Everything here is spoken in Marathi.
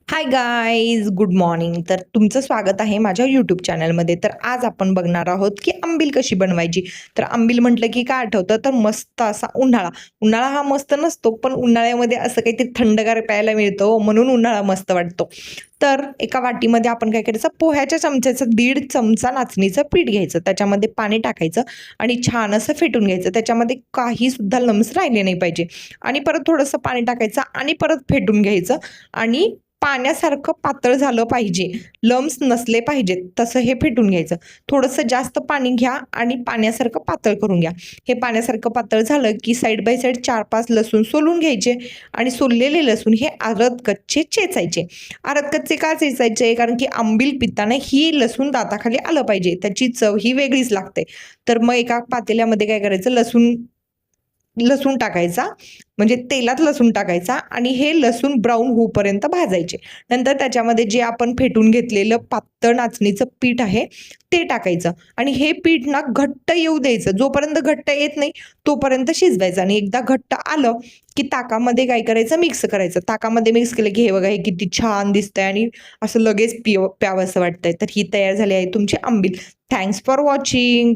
Hi guys, good morning. तर तुमचं स्वागत आहे माझ्या यूट्यूब चॅनलमध्ये. तर आज आपण बघणार आहोत की आंबील कशी बनवायची. तर आंबील म्हटलं की काय आठवतं, तर मस्त असा उन्हाळा. उन्हाळा हा मस्त नसतो, पण उन्हाळ्यामध्ये असं काहीतरी थंडगार प्यायला मिळतं, म्हणून उन्हाळा मस्त वाटतो. तर एका वाटीमध्ये आपण काय करायचं, पोह्याच्या चमच्याचं 1.5 चमचा नाचणीचं पीठ घ्यायचं, त्याच्यामध्ये पाणी टाकायचं आणि छान असं फेटून घ्यायचं. त्याच्यामध्ये काही सुद्धा लम्स राहिले नाही पाहिजे. आणि परत थोडंसं पाणी टाकायचं आणि परत फेटून घ्यायचं आणि पाण्यासारखं पातळ झालं पाहिजे, लम्स नसले पाहिजेत, तसं हे फेटून घ्यायचं. थोडंसं जास्त पाणी घ्या आणि पाण्यासारखं पातळ करून घ्या. हे पाण्यासारखं पातळ झालं की साईड बाय साईड 4-5 लसूण सोलून घ्यायचे आणि सोललेले लसूण हे अर्ध कच्चे चेचायचे. अर्ध कच्चे का चेचायचे? कारण की आंबील पिताना ही लसूण दाताखाली आलं पाहिजे, त्याची चव ही वेगळीच लागते. तर मग एका पातेल्यामध्ये काय करायचं, लसूण लसूण टाकायचा, म्हणजे तेलात लसूण टाकायचा आणि हे लसूण ब्राऊन होऊपर्यंत भाजायचे. नंतर त्याच्यामध्ये जे आपण फेटून घेतलेलं पातळ नाचणीचं पीठ आहे ते टाकायचं आणि हे पीठ ना घट्ट येऊ द्यायचं. जोपर्यंत घट्ट येत नाही तोपर्यंत शिजवायचं आणि एकदा घट्ट आलं की ताकामध्ये काय करायचं, मिक्स करायचं. ताकामध्ये मिक्स केलं की हे बघा, हे किती छान दिसतंय आणि असं लगेच प्यावंसं वाटतंय. तर ही तयार झाली आहे तुमची आंबील. Thanks for watching.